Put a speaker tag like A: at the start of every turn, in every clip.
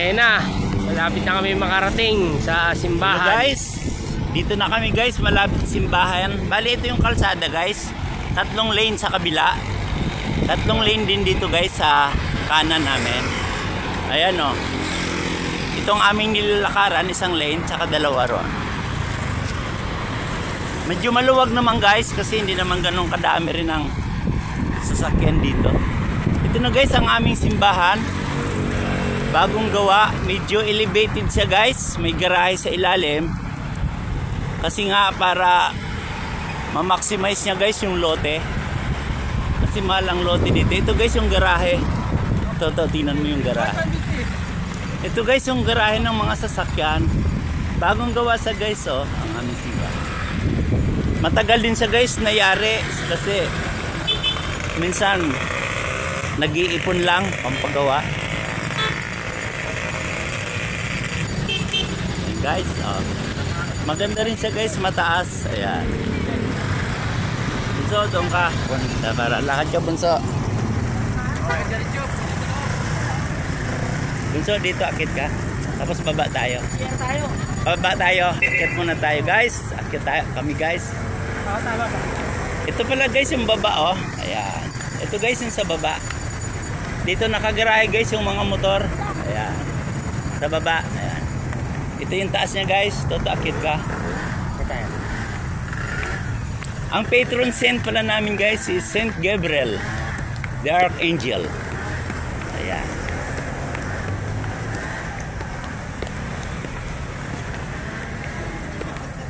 A: Ayan na, malapit na kami makarating sa simbahan.
B: Hello guys, dito na kami guys, malapit simbahan. Bali ito yung kalsada guys, 3 lane sa kabila, 3 lane din dito guys sa kanan namin. Ayan o, itong aming nilalakaran 1 lane tsaka 2 ron. Medyo maluwag naman guys kasi hindi naman ganun kadami rin ang sasakyan dito. Ito na guys ang aming simbahan, bagong gawa, medyo elevated siya guys, may garahe sa ilalim kasi nga para ma-maximize niya guys yung lote kasi mahal ang lote dito. Ito guys yung garahe, ito tingnan mo yung garahe. Ito guys yung garahe ng mga sasakyan, bagong gawa sa guys oh, ang aming simbahan. Matagal din siya guys nayari kasi minsan nag-iipon lang pampagawa. Guys, oh. Maganda rin siya guys, mataas. Ayan. Bunso, doon ka. Para lakad ka, Bunso. Bunso, dito akit ka. Tapos baba tayo. Baba tayo. Akit muna tayo guys. Akit tayo kami guys. Ito pala guys yung baba oh. Ayan. Ito guys yung sa baba. Dito nakagarahe guys yung mga motor. Ayan. Sa baba. Ayan. Ito yung taas niya guys. Toto akit ka. Ang patron saint pala namin guys is Saint Gabriel, the Archangel. Ayan.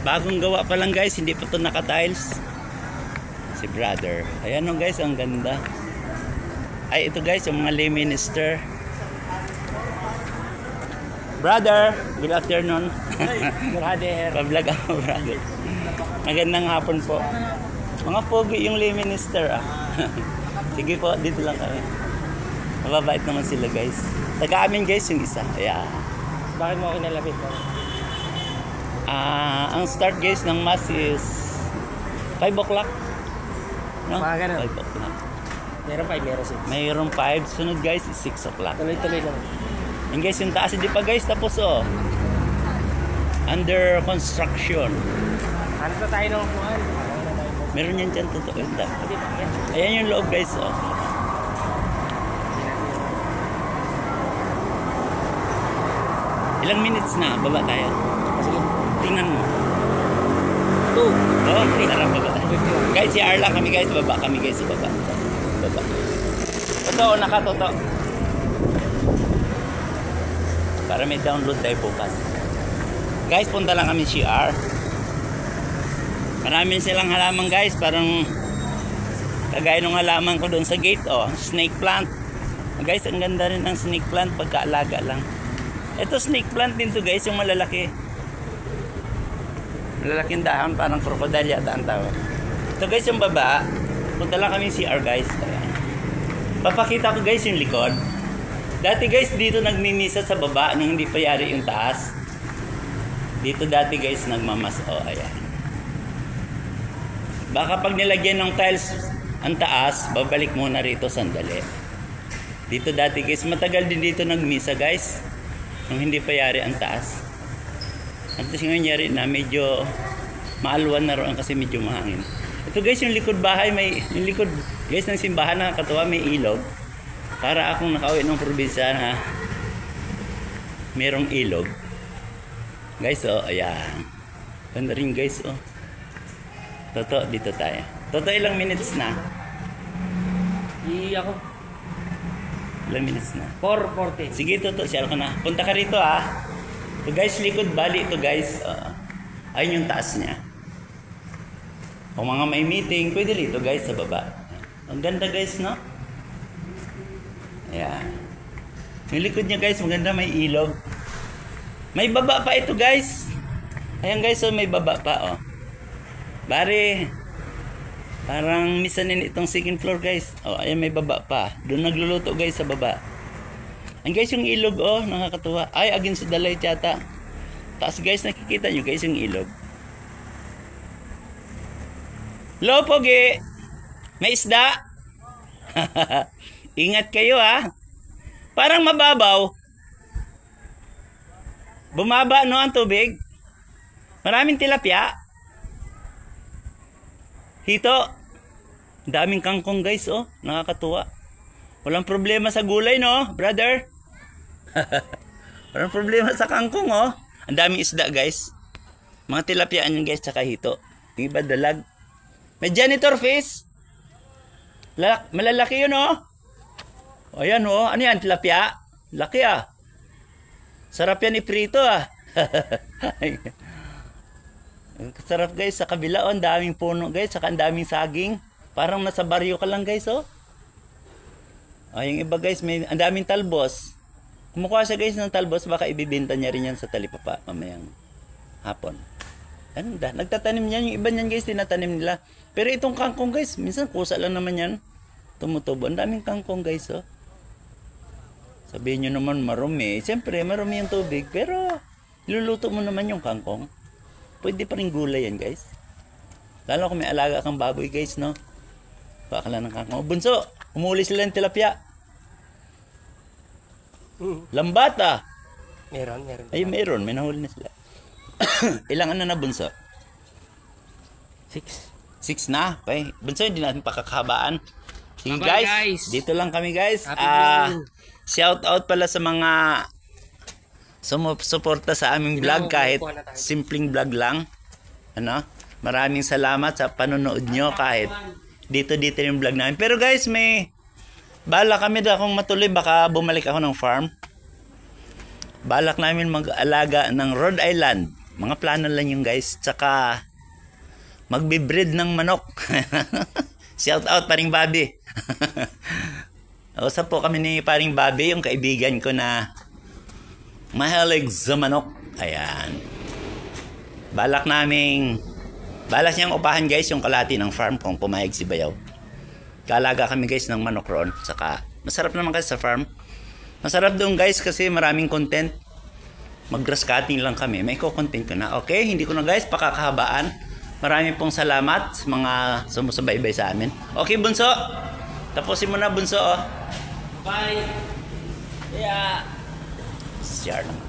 B: Bagong gawa pa lang guys. Hindi pa ito naka-tiles. Si brother. Ayan o guys. Ang ganda. Ay ito guys yung mga lay minister. Brother, good afternoon.
A: Brother.
B: Pa-vlog ako brother. Magandang hapon po. Mga pogi yung lay minister ah. Sige po, dito lang kami. Mababait naman sila guys. Taga amin guys yung isa. Ayan.
A: Bakit mo ako nalapit?
B: Ang start guys ng mass is 5 o'clock. No?
A: Mga ganun.
B: 5 o'clock.
A: Meron 5, meron 6.
B: Mayroong 5. Sunod guys is 6 o'clock.
A: Tuloy-tuloy naman.
B: Yung guys yung taas hindi pa guys tapos oh. Under construction.
A: Ano na tayo ng upuan?
B: Meron yan dyan totoo.
A: Hindi ba?
B: Ayan yung loob guys oh. Ilang minutes na? Baba tayo.
A: Sige.
B: Tingnan mo.
A: 2.
B: Oh, tara baba tayo. Guys, si Arla kami guys. Baba kami guys sa baba. Baba. Totoo, nakatotoo. Para may download tayo bukas. Guys, punta lang kami CR. Maraming silang halaman guys. Parang kagaya ng halaman ko doon sa gate. Oh, snake plant. Guys, ang ganda rin ng snake plant pagkaalaga lang. Ito snake plant din to guys, yung malalaki. Malalaking dahon, parang crocodile yata ang tawag. Ito guys yung baba. Punta lang kami CR guys. Ayan. Papakita ko guys yung likod. Dati guys dito nagmimisa sa baba nung hindi pa yari yung taas. Dito dati guys nagmamas. Oh, ayan. Baka pag nilagyan ng tiles ang taas, babalik muna rito sandali. Dito dati guys, matagal din dito nagmisa guys. Nung hindi pa yari ang taas. At ngayon yari na medyo maalwan na roon kasi medyo mahangin. Ito guys yung likod bahay, may yung likod guys ng simbahan nakakatuwa, may ilog. Para akong nakauwi ng probinsya na merong ilog. Guys oh, ayan. Ganda rin guys oh. Toto, dito tayo. Toto, ilang minutes na?
A: Ako.
B: Ilang minutes na?
A: 4:40.
B: Sige Toto, share ko na. Punta ka rito ah. Ito guys, likod bali ito guys. Ayun yung taas niya. Kung mga may meeting, pwede rito guys sa baba. Ang ganda guys no? Ayan. Yung likod niya guys, maganda, may ilog. May baba pa ito guys. Ayan guys, so may baba pa oh. Bari, parang misanin itong second floor guys. Oh, ayan may baba pa. Doon nagluluto guys sa baba. Ayan guys yung ilog oh, nakakatuwa. Ay, against the light yata. Taas guys, nakikita nyo guys yung ilog. Hello Pogi! May isda? Ingat kayo ha. Parang mababaw. Bumaba no ang tubig. Maraming tilapia. Hito. Daming kangkong guys, oh. Nakakatuwa. Walang problema sa gulay, no, brother? Walang problema sa kangkong, oh. Ang daming isda, guys. Mga tilapia yan, guys, tsaka hito. Yung iba dalag. May janitor fish. Malalaki yun, oh. O, yan, oh. Ano yan, tilapia? Laki, ah. Sarap yan iprito, ah. Sarap, guys. Sa kabila, oh. Ang daming puno, guys. Saka ang daming saging. Parang nasa baryo ka lang, guys, oh. O, yung iba, guys, may ang daming talbos. Kumukuha siya, guys, ng talbos. Baka ibibenta niya rin yan sa talipapa mamayang hapon. Ganda. Nagtatanim niyan. Yung iba niyan, guys, tinatanim nila. Pero itong kangkong, guys, minsan kusa lang naman yan. Tumutubo. Ang daming kangkong, guys, oh. Sabihin nyo naman marumi. Siyempre, marumi yung tubig. Pero, iluluto mo naman yung kangkong. Pwede pa rin gulay yan, guys. Lalo kung may alaga kang baboy, guys, no? Baka lang ng kangkong. Bunso, umuli sila ng tilapia. Lambat, ah.
A: Meron.
B: Ay, meron. May nahuli na sila. Ilang ano na, Bunso?
A: 6.
B: 6 na. Okay. Bunso, hindi natin pakakahabaan. Sige,
A: Bye-bye,
B: guys.
A: guys.
B: Dito lang kami, guys.
A: Happy viewing.
B: Shout out pala sa mga sumusuporta sa aming vlog kahit simpleng vlog lang. Ano? Maraming salamat sa panonood nyo kahit dito yung vlog namin. Pero guys, may balak kami na kung matuloy baka bumalik ako ng farm. Balak namin mag-alaga ng Rhode Island. Mga plano lang yung guys. Tsaka magbe-breed ng manok. Shout out paring Bobby. Usap po kami ni paring Bobby, yung kaibigan ko na mahilig sa manok. Ayan. Balak niyang upahan guys yung kalahati ng farm kung pumayag si Bayaw. Kaalaga kami guys ng manok roon. Saka masarap naman kasi sa farm. Masarap doon guys kasi maraming content. Mag-grass cutting lang kami. May content ko na. Okay, hindi ko na guys pakakahabaan. Maraming pong salamat sa mga sumusubaybay sa amin. Okay, Bunso. Tapusin mo na, Bunso. Oh.
A: Bye.
B: Yeah. Share lang.